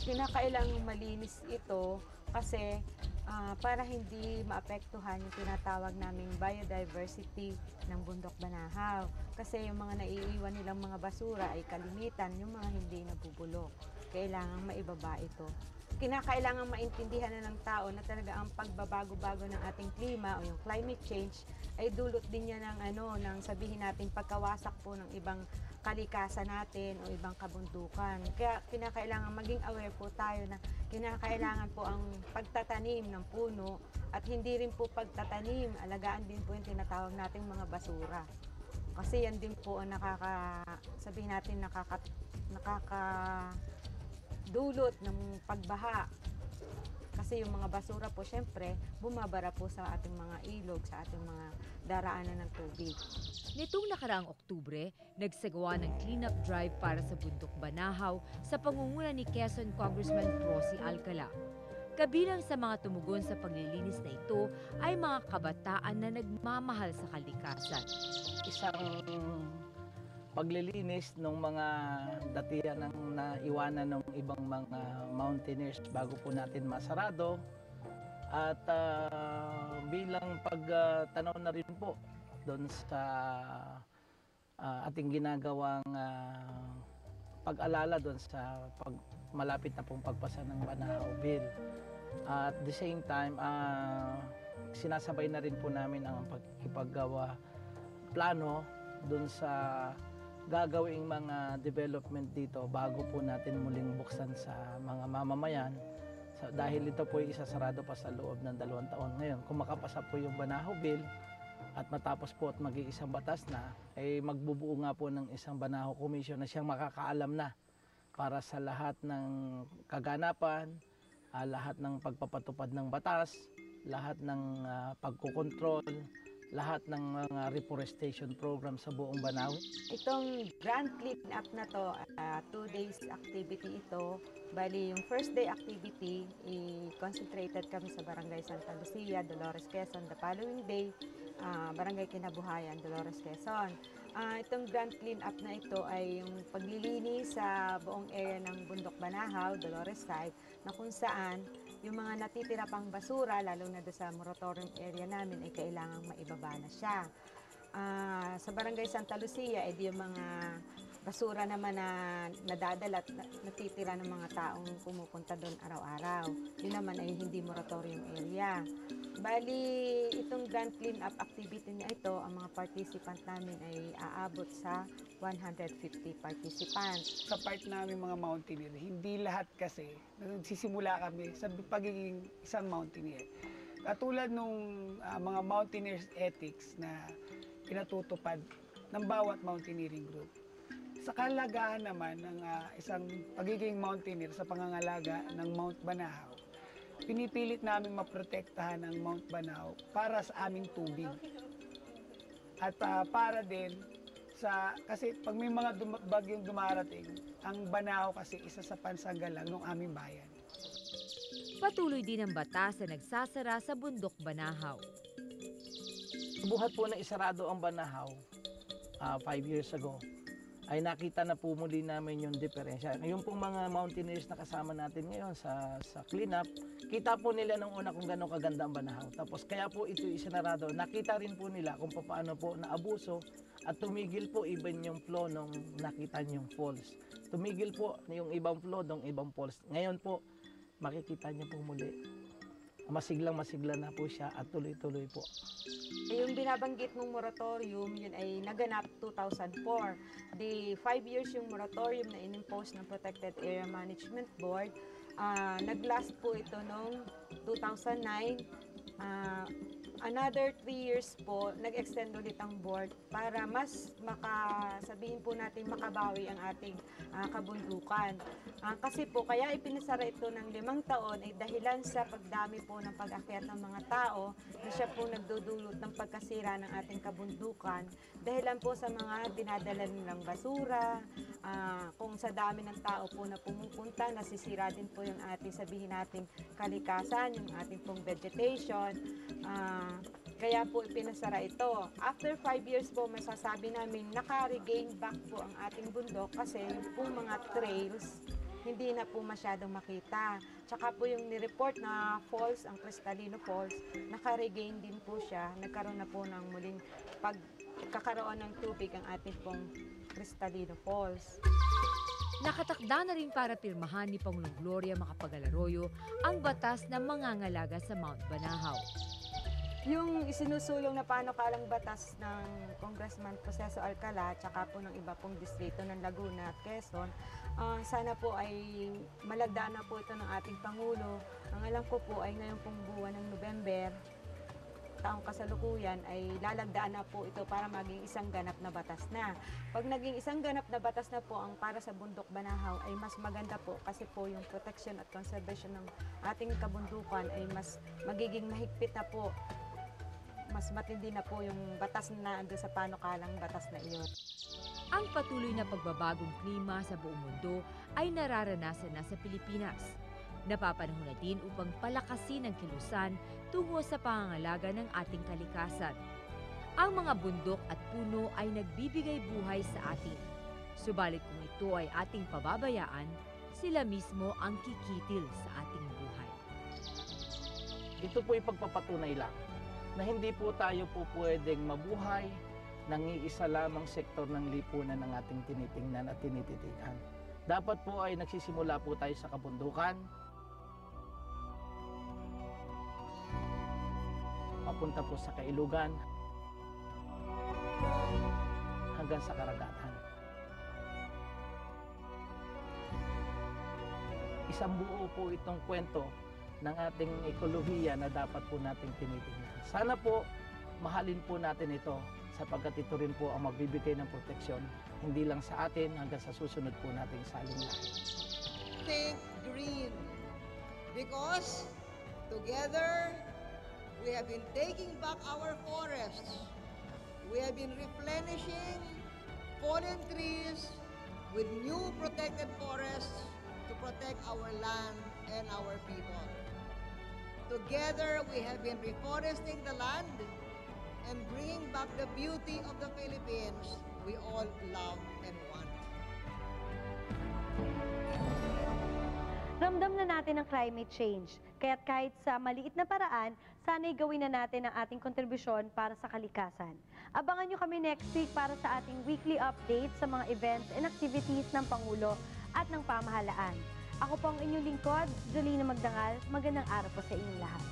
kinakailangang malinis ito kasi para hindi maapektuhan yung tinatawag naming biodiversity ng Bundok Banahaw. Kasi yung mga naiiwan nilang mga basura ay kalimitan yung mga hindi nabubulok. Kailangang maibaba ito. Kinakailangan maintindihan na ng tao na talaga ang pagbabago-bago ng ating klima o yung climate change ay dulot din niya ng ng sabihin natin pagkawasak po ng ibang kalikasan natin o ibang kabundukan. Kaya kinakailangan maging aware po tayo na kinakailangan po ang pagtatanim ng puno at hindi rin po pagtatanim, alagaan din po yung tinatawag nating mga basura. Kasi yan din po ang sabihin natin dulot ng pagbaha. Kasi yung mga basura po, syempre, bumabara po sa ating mga ilog, sa ating mga daraanan ng tubig. Nitong nakaraang Oktubre, nagsagawa ng cleanup drive para sa Bundok Banahaw sa pangunguna ni Quezon Congressman Rosie Alcala. Kabilang sa mga tumugon sa paglilinis na ito ay mga kabataan na nagmamahal sa kalikasan. Isang paglilinis ng mga datihan ng naiwanan ng ibang mga mountaineers bago po natin masarado at bilang pagtanaw na rin po doon sa ating ginagawang pag-alala doon sa malapit na pong pagpasa ng Banahaw Bill. At the same time, sinasabay na rin po namin ang pagkikipaggawa plano doon sa gagawing mga development dito bago po natin muling buksan sa mga mamamayan. Dahil ito po ay isasarado pa sa loob ng 2 taon ngayon. Kung makapasa po yung Banahaw Bill at matapos po at mag-iisang batas na, ay magbubuo nga po ng isang Banahaw Commission na siyang makakaalam na para sa lahat ng kaganapan, lahat ng pagpapatupad ng batas, lahat ng pagkukontrol, lahat ng mga reforestation program sa buong Banahaw. Itong grand clean-up na to, 2 days activity ito. Bali, yung first day activity, concentrated kami sa Barangay Santa Lucia, Dolores, Quezon. The following day, Barangay Kinabuhayan, Dolores, Quezon. Itong grand clean-up na ito ay yung paglilinis sa buong area ng Bundok Banahaw, Dolores side, na kung saan yung mga natitira pang basura, lalo na doon sa moratorium area namin, ay kailangang maibaba na siya. Sa Barangay Santa Lucia, edi yung mga basura naman na nadadala at natitira ng mga taong pumupunta doon araw-araw. Yun naman ay hindi moratorium area. Bali, itong grand clean-up activity na ito, ang mga participant namin ay aabot sa 150 participants. Sa part namin mga mountaineer, hindi lahat kasi, nagsisimula kami sa pagiging isang mountaineer. Katulad nung mga mountaineers ethics na pinatutupad ng bawat mountaineering group. Sa kalagahan naman ng isang pagiging mountaineer sa pangangalaga ng Mount Banahaw, pinipilit namin maprotektahan ang Mount Banahaw para sa aming tubig. At para din kasi pag may mga bagyong dumarating, ang Banahaw kasi isa sa pansanggalang ng aming bayan. Patuloy din ang batas na nagsasara sa Bundok Banahaw. Buhat po na isarado ang Banahaw 5 years ago, ay nakita na po muli namin yung diferensya. Yung pong mga mountaineers na kasama natin ngayon sa cleanup, kita po nila nung una kung gano'ng kaganda ang Banahaw. Tapos kaya po ito isinarado, nakita rin po nila kung paano po naabuso at tumigil po even yung flow nung nakita yung falls. Tumigil po yung ibang flow nung ibang falls. Ngayon po, makikita niyo po muli. Masiglang-masigla na po siya at tuloy-tuloy po. Yung binabanggit mong moratorium, yun ay naganap 2004. The 5 years yung moratorium na inimpose ng Protected Area Management Board. Naglast po ito noong 2009. Another 3 years po, nag-extend ulit ang board para mas sabihin po natin makabawi ang ating kabundukan. Kasi po, kaya ipinasara ito ng 5 taon ay dahilan sa pagdami po ng pag-akyat ng mga tao na siya po nagdudulot ng pagkasira ng ating kabundukan. Dahilan po sa mga dinadala nilang basura, kung sa dami ng tao po na pumupunta, nasisira din po yung ating sabihin nating kalikasan, yung ating pong vegetation. Kaya po ipinasara ito. After 5 years po, masasabi namin naka-regain back po ang ating bundok kasi yung pong mga trails hindi na po masyadong makita. Tsaka po yung nireport na falls, ang Cristalino Falls, naka-regain din po siya. Nagkaroon na po ng muling pagkakaroon ng tubig ang ating pong Cristalino Falls. Nakatakda na rin para pirmahan ni Pangulong Gloria Macapagal-Arroyo ang batas na mangangalaga sa Mount Banahaw. Yung isinusulong na panukalang batas ng Congressman Proceso Alcala tsaka po ng iba pong distrito ng Laguna at Quezon, sana po ay malagdaan na po ito ng ating Pangulo. Ang alam ko po ay ngayong pong buwan ng November, taong kasalukuyan, ay lalagdaan na po ito para maging isang ganap na batas na. Pag naging isang ganap na batas na po ang para sa Bundok Banahaw ay mas maganda po kasi po yung protection at conservation ng ating kabundukan ay mas magiging mahigpit na po. Mas matindi na po yung batas na ando sa panukalang batas na iyon. Ang patuloy na pagbabagong klima sa buong mundo ay nararanasan na sa Pilipinas. Napapanahon na din upang palakasin ang kilusan tungo sa pangangalaga ng ating kalikasan. Ang mga bundok at puno ay nagbibigay buhay sa atin. Subalit kung ito ay ating pababayaan, sila mismo ang kikitil sa ating buhay. Ito po ay pagpapatunay lang na hindi po tayo po pwedeng mabuhay ng iisa lamang sektor ng lipunan ng ating tinitingnan at tinititigan. Dapat po ay nagsisimula po tayo sa kabundukan, papunta po sa kailugan, hanggang sa karagatan. Isang buo po itong kwento ng ating ekolohiya na dapat po nating tinitingnan. Sana po mahalin po natin ito sapagkat ito rin po ang magbibigay ng proteksyon hindi lang sa atin hanggang sa susunod po nating salinlahi. Think green because together we have been taking back our forests. We have been replenishing fallen trees with new protected forests to protect our land and our people. Together, we have been reforesting the land and bringing back the beauty of the Philippines we all love and want. Ramdam na natin ang climate change, kaya't kahit sa maliit na paraan, sana'y gawin na natin ang ating kontribusyon para sa kalikasan. Abangan nyo kami next week para sa ating weekly update sa mga events and activities ng Pangulo at ng pamahalaan. Ako po ang inyong lingkod, Jolina Magdangal. Magandang araw po sa inyong lahat.